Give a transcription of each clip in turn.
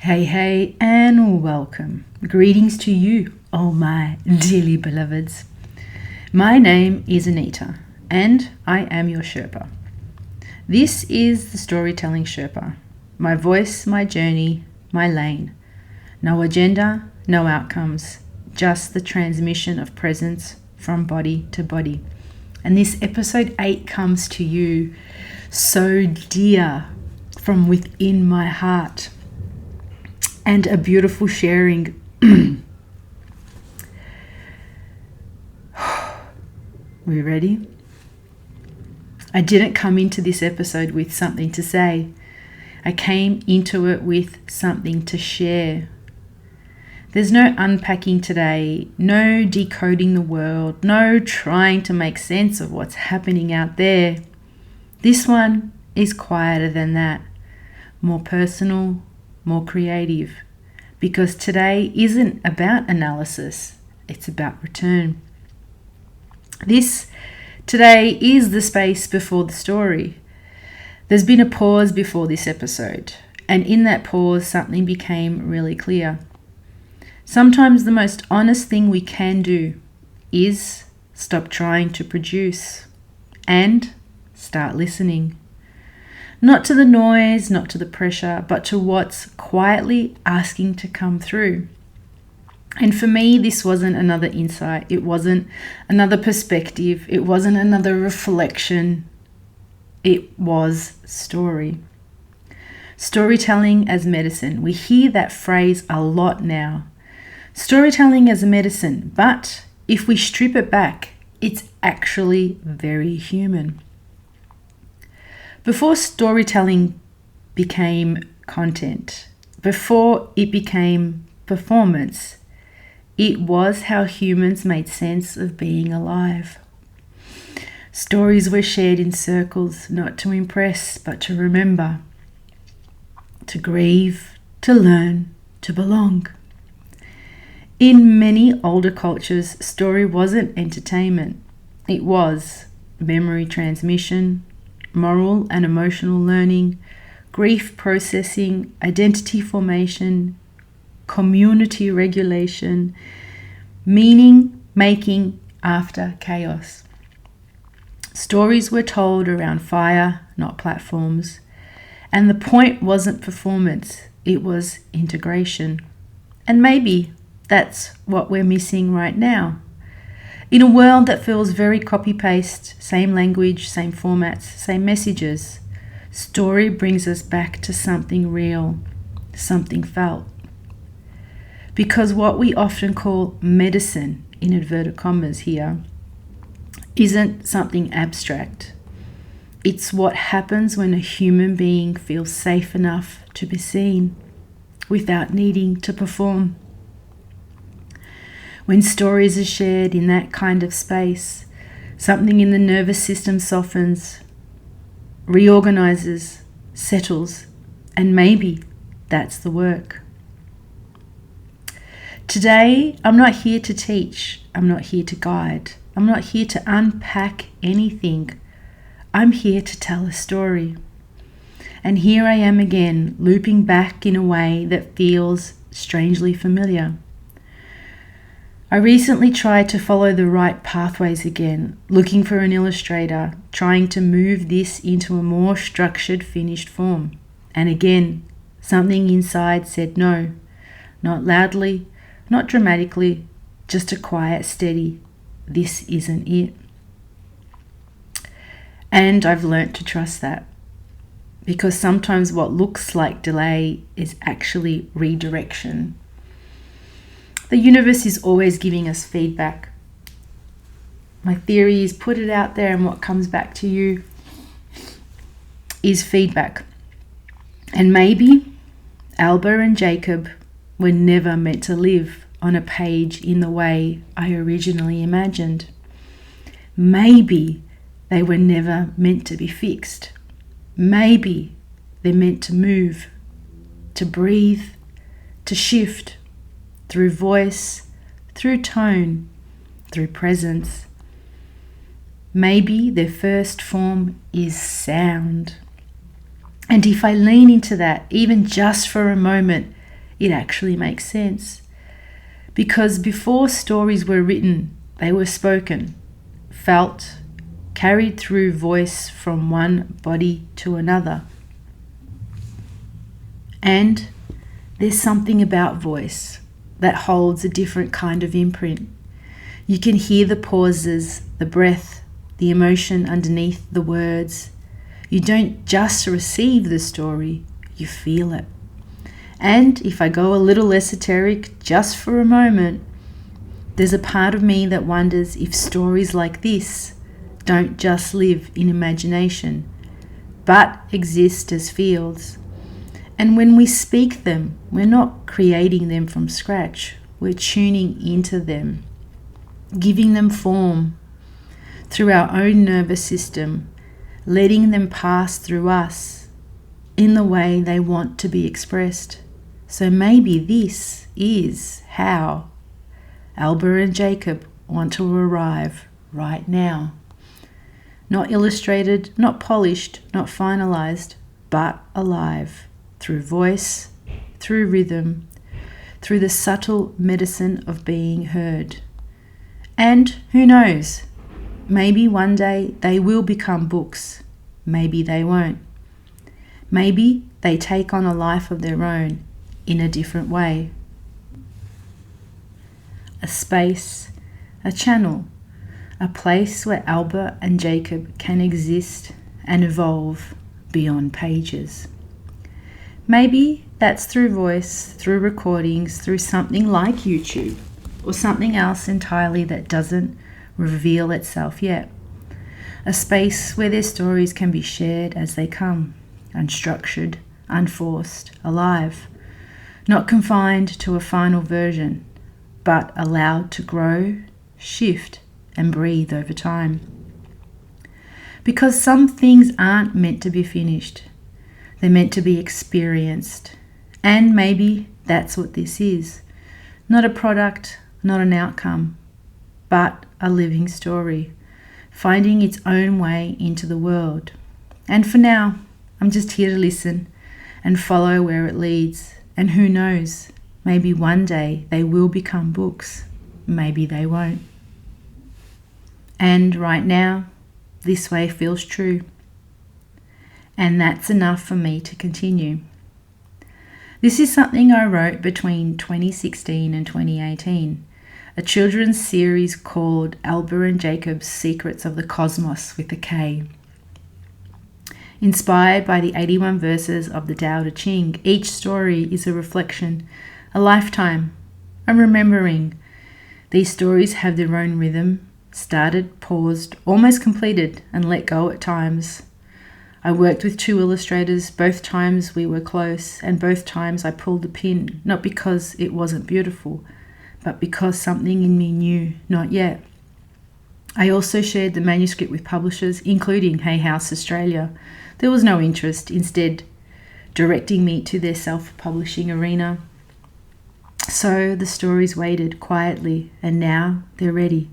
Hey, hey, and welcome. Greetings to you, oh my dearly beloveds. My name is Anita, and I am your Sherpa. This is the Storytelling Sherpa. My voice, my journey, my lane. No agenda, no outcomes, just the transmission of presence from body to body. And this episode 8 comes to you so dear from within my heart. And a beautiful sharing. We ready? I didn't come into this episode with something to say. I came into it with something to share. There's no unpacking today, no decoding the world, no trying to make sense of what's happening out there. This one is quieter than that, more personal, more creative, because today isn't about analysis, it's about return. This today is the space before the story. There's been a pause before this episode, and in that pause something became really clear. Sometimes the most honest thing we can do is stop trying to produce and start listening. Not to the noise, not to the pressure, but to what's quietly asking to come through. And for me, this wasn't another insight. It wasn't another perspective. It wasn't another reflection. It was story. Storytelling as medicine. We hear that phrase a lot now. Storytelling as a medicine. But if we strip it back, it's actually very human. Before storytelling became content, before it became performance, it was how humans made sense of being alive. Stories were shared in circles, not to impress, but to remember, to grieve, to learn, to belong. In many older cultures, story wasn't entertainment. It was memory transmission, moral and emotional learning, grief processing, identity formation, community regulation, meaning making after chaos. Stories were told around fire, not platforms. And the point wasn't performance, it was integration. And maybe that's what we're missing right now. In a world that feels very copy-paste, same language, same formats, same messages, story brings us back to something real, something felt. Because what we often call medicine, in inverted commas here, isn't something abstract. It's what happens when a human being feels safe enough to be seen without needing to perform. When stories are shared in that kind of space, something in the nervous system softens, reorganizes, settles, and maybe that's the work. Today, I'm not here to teach. I'm not here to guide. I'm not here to unpack anything. I'm here to tell a story. And here I am again, looping back in a way that feels strangely familiar. I recently tried to follow the right pathways again, looking for an illustrator, trying to move this into a more structured, finished form. And again, something inside said no, not loudly, not dramatically, just a quiet, steady, this isn't it. And I've learnt to trust that, because sometimes what looks like delay is actually redirection. The universe is always giving us feedback. My theory is put it out there and what comes back to you is feedback. And maybe Alba and Jakob were never meant to live on a page in the way I originally imagined. Maybe they were never meant to be fixed. Maybe they're meant to move, to breathe, to shift, through voice, through tone, through presence. Maybe their first form is sound. And if I lean into that, even just for a moment, it actually makes sense. Because before stories were written, they were spoken, felt, carried through voice from one body to another. And there's something about voice that holds a different kind of imprint. You can hear the pauses, the breath, the emotion underneath the words. You don't just receive the story, you feel it. And if I go a little esoteric just for a moment, there's a part of me that wonders if stories like this don't just live in imagination, but exist as fields. And when we speak them, we're not creating them from scratch. We're tuning into them, giving them form through our own nervous system, letting them pass through us in the way they want to be expressed. So maybe this is how Alba and Jakob want to arrive right now. Not illustrated, not polished, not finalized, but alive. Through voice, through rhythm, through the subtle medicine of being heard. And who knows, maybe one day they will become books, maybe they won't. Maybe they take on a life of their own in a different way. A space, a channel, a place where Alba and Jakob can exist and evolve beyond pages. Maybe that's through voice, through recordings, through something like YouTube, or something else entirely that doesn't reveal itself yet. A space where their stories can be shared as they come, unstructured, unforced, alive, not confined to a final version, but allowed to grow, shift, and breathe over time. Because some things aren't meant to be finished. They're meant to be experienced. And maybe that's what this is. Not a product, not an outcome, but a living story, finding its own way into the world. And for now, I'm just here to listen and follow where it leads. And who knows, maybe one day they will become books. Maybe they won't. And right now, this way feels true. And that's enough for me to continue. This is something I wrote between 2016 and 2018, a children's series called Alba and Jakob's Secrets of the Kosmos with a K. Inspired by the 81 verses of the Tao Te Ching, each story is a reflection, a lifetime, a remembering. These stories have their own rhythm, started, paused, almost completed, and let go at times. I worked with 2 illustrators. Both times we were close, and both times I pulled the pin, not because it wasn't beautiful, but because something in me knew not yet. I also shared the manuscript with publishers, including Hay House Australia. There was no interest, instead directing me to their self-publishing arena. So the stories waited quietly, and now they're ready.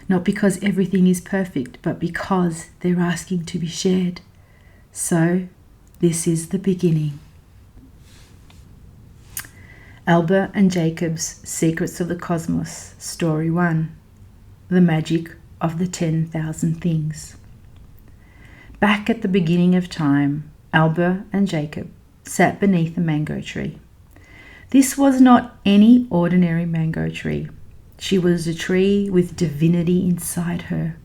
Not because everything is perfect, but because they're asking to be shared. So, this is the beginning. Alba and Jakob's Secrets of the Kosmos, Story 1. The Magic of the 10,000 Things. Back at the beginning of time, Alba and Jakob sat beneath a mango tree. This was not any ordinary mango tree. She was a tree with divinity inside her,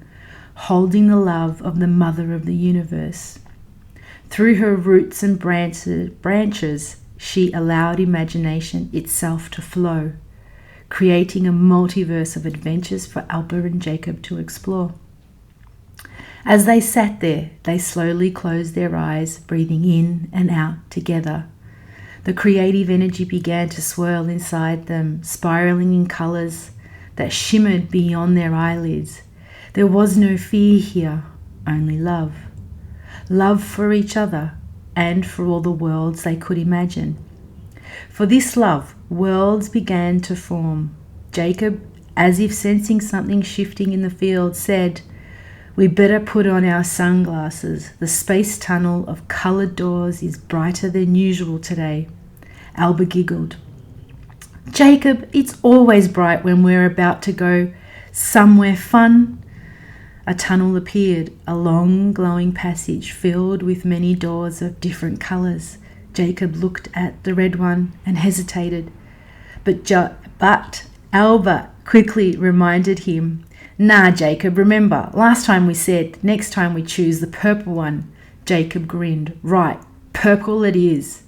holding the love of the Mother of the Universe. Through her roots and branches, she allowed imagination itself to flow, creating a multiverse of adventures for Alba and Jakob to explore. As they sat there, they slowly closed their eyes, breathing in and out together. The creative energy began to swirl inside them, spiraling in colours that shimmered beyond their eyelids. There was no fear here, only love. Love for each other and for all the worlds they could imagine. For this love, worlds began to form. Jakob, as if sensing something shifting in the field, said, "We better put on our sunglasses. The space tunnel of coloured doors is brighter than usual today." Alba giggled. Jacob, it's always bright when we're about to go somewhere fun. A tunnel appeared, a long glowing passage filled with many doors of different colours. Jacob looked at the red one and hesitated. But Alba quickly reminded him, "Nah, Jacob, remember, last time we said next time we choose the purple one." Jacob grinned. "Right, purple it is."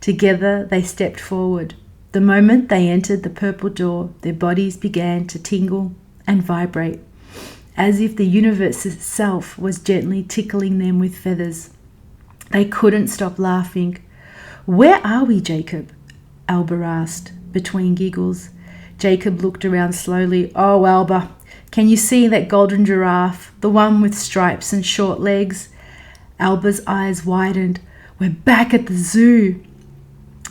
Together they stepped forward. The moment they entered the purple door, their bodies began to tingle and vibrate, as if the universe itself was gently tickling them with feathers. They couldn't stop laughing. "Where are we, Jacob?" Alba asked, between giggles. Jacob looked around slowly. "Oh, Alba, can you see that golden giraffe, the one with stripes and short legs?" Alba's eyes widened. "We're back at the zoo."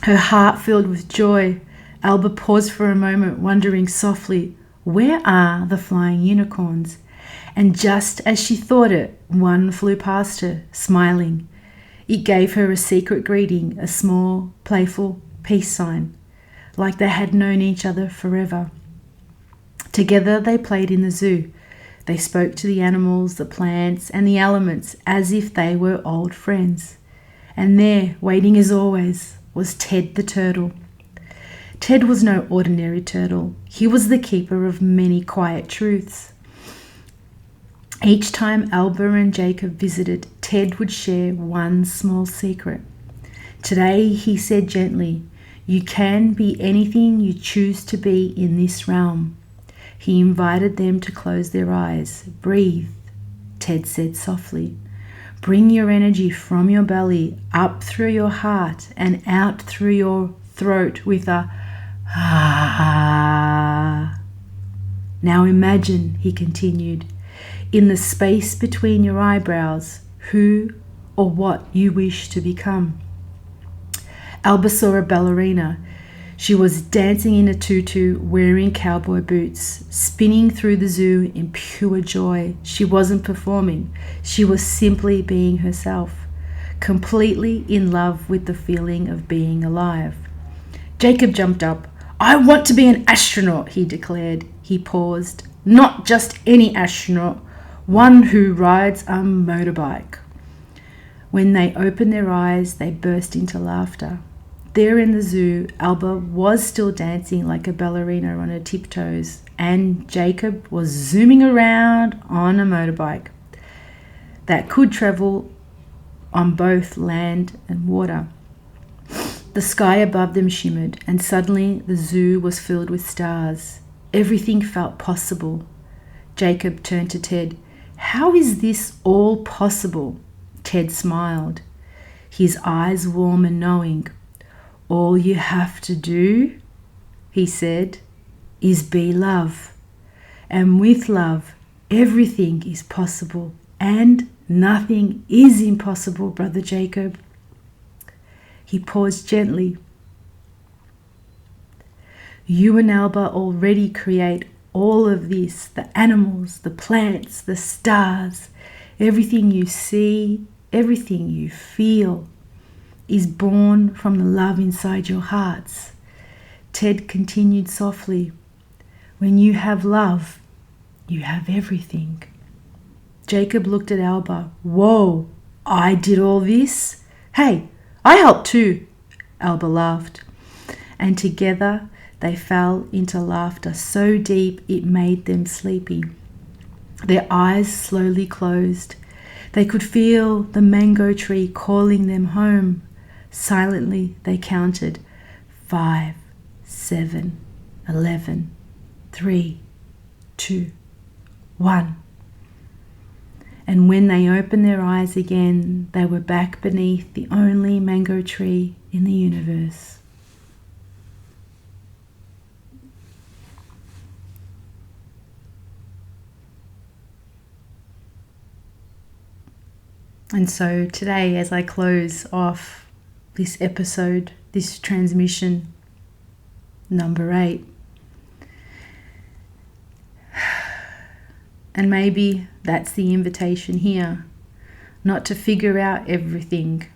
Her heart filled with joy. Alba paused for a moment, wondering softly, where are the flying unicorns? And just as she thought it, one flew past her, smiling. It gave her a secret greeting, a small, playful peace sign, like they had known each other forever. Together they played in the zoo. They spoke to the animals, the plants, and the elements as if they were old friends. And there, waiting as always, was Ted the turtle. Ted was no ordinary turtle. He was the keeper of many quiet truths. Each time Alba and Jacob visited, Ted would share one small secret. Today, he said gently, "You can be anything you choose to be in this realm." He invited them to close their eyes. "Breathe," Ted said softly. "Bring your energy from your belly up through your heart and out through your throat with a ah. Now imagine," he continued, "in the space between your eyebrows, who or what you wish to become." Alba saw a ballerina. She was dancing in a tutu, wearing cowboy boots, spinning through the zoo in pure joy. She wasn't performing. She was simply being herself, completely in love with the feeling of being alive. Jacob jumped up. "I want to be an astronaut," he declared. He paused. "Not just any astronaut, one who rides a motorbike." When they opened their eyes, they burst into laughter. There in the zoo, Alba was still dancing like a ballerina on her tiptoes, and Jacob was zooming around on a motorbike that could travel on both land and water. The sky above them shimmered, and suddenly the zoo was filled with stars. Everything felt possible. Jacob turned to Ted. "How is this all possible?" Ted smiled, his eyes warm and knowing. "All you have to do," he said, "is be love. And with love, everything is possible. And nothing is impossible, Brother Jacob." He paused gently. "You and Alba already create all of this, the animals, the plants, the stars. Everything you see, everything you feel is born from the love inside your hearts." Ted continued softly, "When you have love, you have everything." Jacob looked at Alba. "Whoa, I did all this? Hey, I helped too." Alba laughed, and together they fell into laughter so deep it made them sleepy. Their eyes slowly closed. They could feel the mango tree calling them home. Silently they counted 5, 7, 11, 3, 2, 1. And when they opened their eyes again, they were back beneath the only mango tree in the universe. And so today, as I close off this episode, this transmission, number 8, and maybe that's the invitation here, not to figure out everything,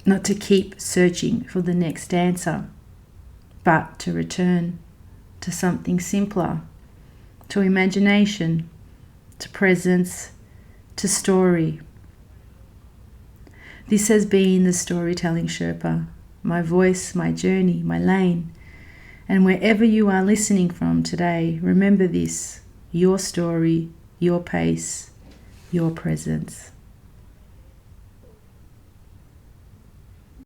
not to keep searching for the next answer, but to return to something simpler, to imagination, to presence, to story. This has been the Storytelling Sherpa, my voice, my journey, my lane. And wherever you are listening from today, remember this: your story, your pace, your presence.